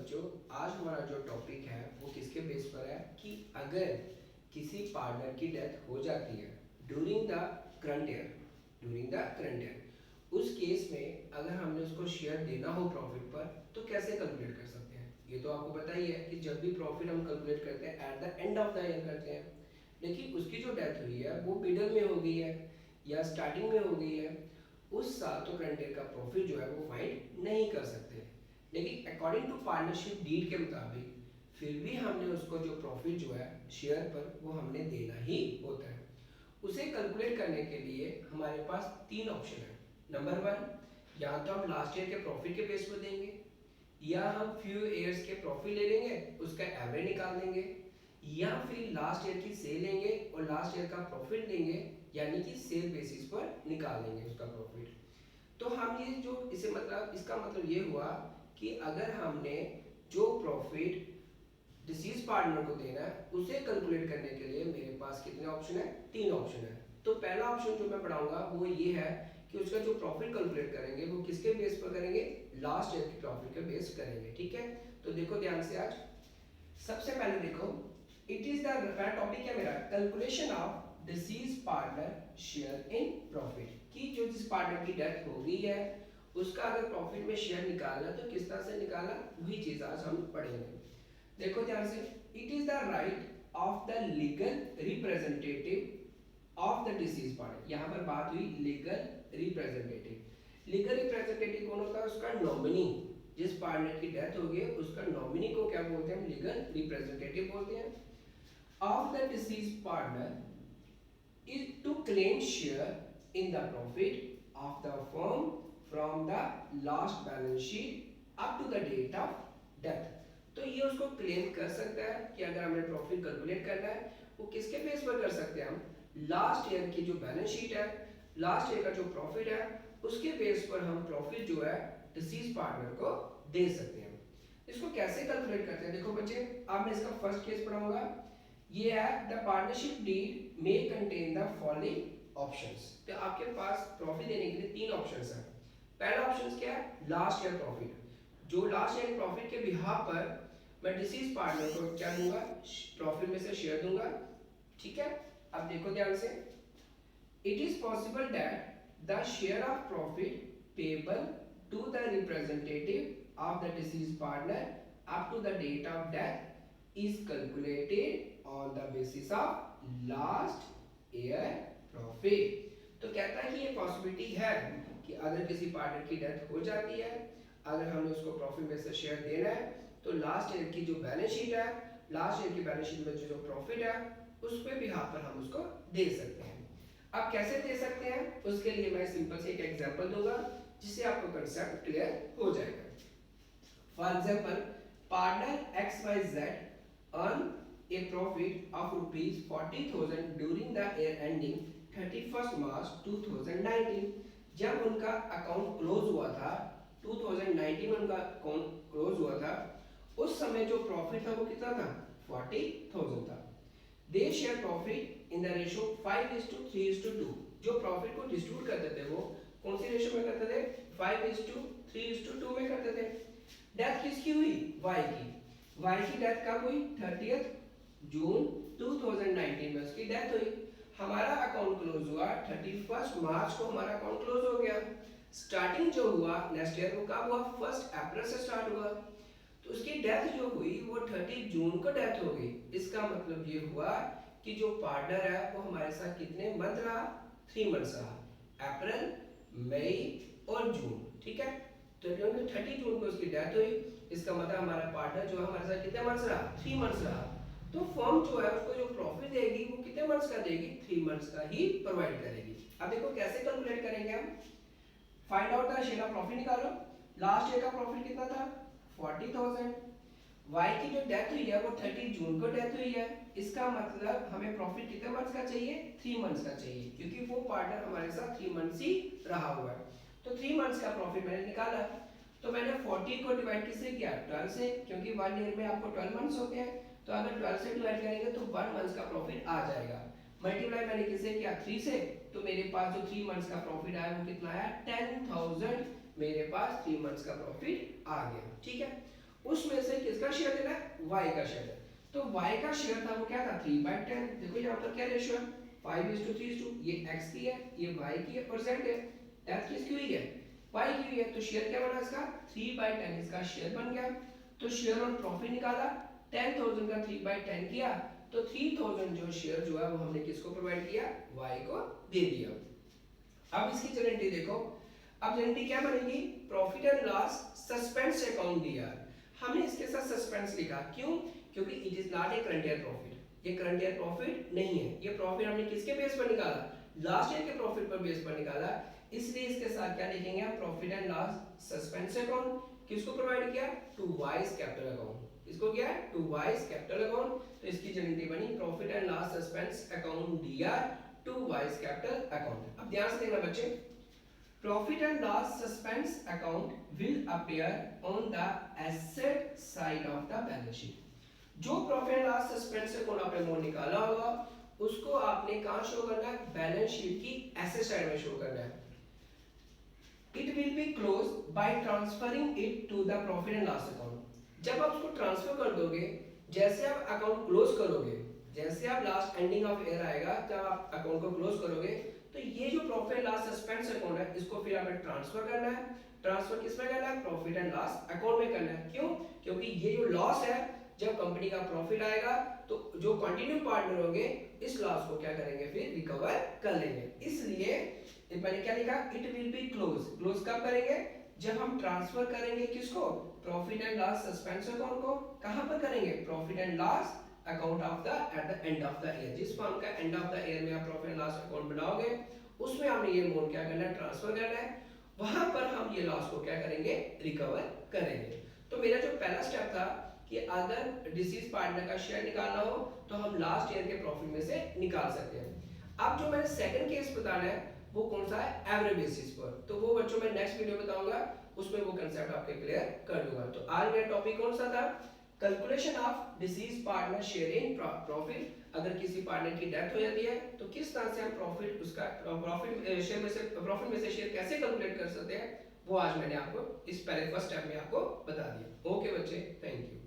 बच्चों, आज हमारा जो टॉपिक है वो किसके बेस पर है कि अगर किसी पार्टनर की डेथ हो जाती है ड्यूरिंग द करंट ईयर उस केस में अगर हमने उसको शेयर देना हो प्रॉफिट पर तो कैसे कैलकुलेट कर सकते हैं। ये तो आपको पता ही है कि जब भी प्रॉफिट हम कैलकुलेट करते हैं at the end of the year करते हैं, लेकिन उसकी जो डेथ हुई है वो मिडल में हो गई है या स्टार्टिंग में हो गई है, उस साल तो करंट ईयर का प्रॉफिट जो है वो फाइंड नहीं कर सकते। लेकिन अकॉर्डिंग टू पार्टनरशिप डीड के मुताबिक फिर भी हमने उसको जो प्रॉफिट जो है शेयर पर वो हमने देना ही होता है। उसे कैलकुलेट करने के लिए हमारे पास तीन ऑप्शन है। नंबर वन, या तो हम लास्ट ईयर के प्रॉफिट के बेस पर देंगे, या हम फ्यू ईयर्स के प्रॉफिट ले लेंगे उसका एवरेज निकाल देंगे, या फिर लास्ट ईयर की सेल लेंगे और लास्ट ईयर का प्रॉफिट देंगे यानी कि सेल बेसिस पर निकाल लेंगे उसका प्रॉफिट। तो हम ये जो इसे मतलब इसका मतलब ये हुआ कि अगर हमने जो प्रॉफिट डिसीज पार्टनर को देना है उसे कैलकुलेट करने के लिए मेरे पास कितने ऑप्शन है? तीन ऑप्शन है। तो पहला ऑप्शन जो मैं पढ़ाऊंगा वो ये है कि उसका जो प्रॉफिट कैलकुलेट करेंगे वो किसके बेस पर करेंगे? लास्ट ईयर के प्रॉफिट के बेस करेंगे। ठीक है, तो देखो ध्यान से। आज सबसे पहले देखो, इट इज द पहला टॉपिक है मेरा calculation of disease partner share in profit, कि जो जिस पार्टनर की डेथ हो गई है उसका अगर प्रॉफिट में शेयर निकालना तो किस तरह से निकालना, वही चीज आज हम पढ़ेंगे। देखो ध्यान से, it is the right of the legal representative of the deceased partner. यहाँ पर बात हुई लीगल रिप्रेजेंटेटिव। लीगल रिप्रेजेंटेटिव कौन होता है? उसका नॉमिनी। जिस पार्टनर की डेथ हो गई है उसका नॉमिनी को क्या बोलते हैं? लीगल रिप्रेजेंटेटिव बोलते हैं। Of the deceased partner is to claim share in the profit of the firm from the last balance sheet up to the date of death. तो ये उसको क्लेम कर सकता है कि अगर हमें प्रॉफिट कैलकुलेट करना है वो किसके बेस पर कर सकते हैं? हम लास्ट ईयर की जो बैलेंस शीट है, लास्ट ईयर का जो प्रॉफिट है उसके बेस पर हम प्रॉफिट जो है डिसीज पार्टनर को दे सकते हैं। इसको कैसे कैलकुलेट करते हैं? देखो बच्चे, अब मैं इसका फर्स्ट केस पढ़ाऊंगा। ये है the partnership deed may contain the following options. तो आपके पास प्रॉफिट देने के लिए तीन ऑप्शंस हैं। पहला ऑप्शन क्या है? Last year profit. जो लास्ट ईयर प्रॉफिट के बिहाफ पर मैं डिसीज पार्टनर को क्या दूंगा? प्रॉफिट में से शेयर दूंगा। ठीक है, अब देखो ध्यान से, it is possible that the share of profit payable to the representative of the deceased partner up to the date of death is calculated on the basis of last year profit. तो कहता है कि ये possibility है कि अगर किसी partner की डेथ हो जाती है, अगर हमने उसको प्रॉफिट में से शेयर देना है तो लास्ट ईयर की जो बैलेंस शीट है, लास्ट ईयर की बैलेंस शीट में जो प्रॉफिट है उस पे भी हाथ पर हम उसको दे सकते हैं। अब कैसे दे सकते हैं उसके लिए मैं सिंपल से एक एग्जांपल दूंगा जिससे आपको कंसेप्ट क्लियर हो जाएगा। For example, partner XYZ earn a profit of rupees 40,000 during the year ending 31st March 2019। जब उनका अकाउंट क्लोज हुआ था 2019 में, उनका अकाउंट क्लोज हुआ था, उस समय जो प्रॉफिट था वो कितना था? 40,000 था। They share profit in the ratio 5:3:2। जो प्रॉफिट को डिस्ट्रीब्यूट करते थे वो कौन सी रेशियो में करते थे? 5:3:2 में करते थे। डेथ किसकी हुई? वाई की। वाई की डेथ कब हुई? 30 जून 2019 में उसकी डेथ हुई। हमारा अकाउंट क्लोज हुआ 31 मार्च को, हमारा अकाउंट क्लोज हो गया। स्टार्टिंग जो हुआ नेक्स्ट ईयर वो कब हुआ? 1 अप्रैल से स्टार्ट हुआ। तो उसकी डेथ जो हुई वो 30 जून को डेथ हो गई। इसका मतलब ये हुआ कि जो पार्टनर है वो हमारे साथ कितने मंथ रहा? 3 मंथ्स रहा, अप्रैल, मई और जून। ठीक है, तो 30 जून को उसकी डेथ हुई। इसका मतलब हमारा पार्टनर जो है हमारे साथ कितने मंथ्स रहा? 3 मंथ्स रहा। तो फर्म जो है उसको जो प्रॉफिट देगी वो कितने मंथ्स का देगी? 3 मंथ्स का ही प्रोवाइड करेगी। अब देखो कैसे कैलकुलेट करेंगे हम। Find out the share of profit निकालो। लास्ट ईयर का प्रॉफिट कितना था? 40,000। वाई की जो डेथ हुई है वो 30 जून को डेथ हुई है। इसका मतलब हमें प्रॉफिट कितने मंथ्स का चाहिए? 3 मंथ्स का चाहिए, क्योंकि वो पार्टनर हमारे साथ 3 मंथ्स ही रहा हुआ है। तो 3 मंथ्स का प्रॉफिट मैंने निकाला। तो मैंने 40 को डिवाइड किससे किया? 12 से, क्योंकि 1 ईयर में आपको 12 मंथ्स होते हैं। तो अगर 12 से डिवाइड करेंगे तो 1 मंथ का प्रॉफिट आ जाएगा। मल्टीप्लाई मैंने किससे किया? 3 से। तो मेरे पास जो 3 मंथ्स का प्रॉफिट आया वो कितना आया? 10,000। मेरे पास 3 मंथ्स का प्रॉफिट आ गया। ठीक है, उसमें से किसका शेयर देना है, y का शेयर। तो y का शेयर था वो क्या था 3/10। देखो यहाँ पर क्या रेशियो है 5:3:2, ये x की है, ये y की है और z है। डेथ किसकी हुई है, y की हुई है। तो शेयर क्या बना इसका 3/10, इसका शेयर बन गया। तो शेयर ऑन प्रॉफिट निकाला, 10,000 का 3/10 किया, तो 3000 जो शेयर जो है वो हमने किसको प्रोवाइड किया, y को दे दिया। अब इसकी गारंटी देखो, अब गारंटी क्या बनेगी, profit and loss suspense account दिया। हमने इसके साथ सस्पेंस लिखा, क्यों, क्योंकि it is not a current year profit. ये करंट ईयर प्रॉफिट नहीं है, ये प्रॉफिट हमने किसके बेस पर निकाला, लास्ट ईयर के प्रॉफिट पर बेस पर निकाला। इसलिए इसके साथ क्या लिखेंगे हम, profit and loss suspense account. किसको प्रोवाइड किया, टू वाइज कैपिटल अकाउंट। इसको क्या है, टू वाइज कैपिटल अकाउंट। तो इसकी गारंटी बनी profit and loss suspense account दिया टू वाइज कैपिटल अकाउंट। अब ध्यान से देखना बच्चे, profit and loss suspense account will appear on the asset side of the balance sheet। जो profit and loss suspense account आपने मोड निकाला होगा उसको आपने कहां शो करना है, बैलेंस शीट की एसेट साइड में शो करना है। It will be close by transferring it to the profit and loss account. जब आप उसको ट्रांसफर कर दोगे, जैसे आप अकाउंट क्लोज करोगे, जैसे आप लास्ट एंडिंग ऑफ ईयर आएगा जब आप अकाउंट को क्लोज करोगे, तो ये जो profit and loss suspense account है इसको फिर आपने ट्रांसफर करना है। ट्रांसफर किसमें करना है, प्रॉफिट एंड लॉस अकाउंट में करना है। क्यों, क्योंकि ये जो लॉस है, जब कंपनी का प्रॉफिट आएगा तो जो कंटिन्यू पार्टनर होंगे इस लॉस को क्या करेंगे, फिर रिकवर कर लेंगे। इसलिए मैंने क्या लिखा, it will be close. Close कब करेंगे, जब हम ट्रांसफर करेंगे किसको, profit and loss suspense account को। कहां पर करेंगे, profit and loss account of the at the end of the year. जिस फर्म का एंड ऑफ द ईयर में आप प्रॉफिट एंड लॉस अकाउंट बनाओगे उसमें हमने ये मोड क्या करना है, ट्रांसफर करना है। वहां पर हम ये लॉस को क्या करेंगे, रिकवर करेंगे। तो मेरा जो पहला स्टेप था कि अगर डिसीज पार्टनर का शेयर निकालना हो तो हम लास्ट ईयर के प्रॉफिट में से निकाल सकते हैं। अब जो मैंने सेकंड केस बताना है वो कौन सा है, एवरेज बेसिस पर। तो वो बच्चों मैं नेक्स्ट वीडियो बताऊंगा, उसमें वो कंसेप्ट आपके क्लियर कर दूंगा। तो आज मेरा टॉपिक कौन सा था, calculation of disease partner share in profit. अगर किसी पार्टनर की डेथ हो जाती है तो किस तरह से हम प्रॉफिट उसका प्रॉफिट में से शेयर कैसे कैलकुलेट कर सकते हैं, वो आज मैंने आपको इस पहले फर्स्ट स्टेप में आपको बता दिया। ओके बच्चे, थैंक यू।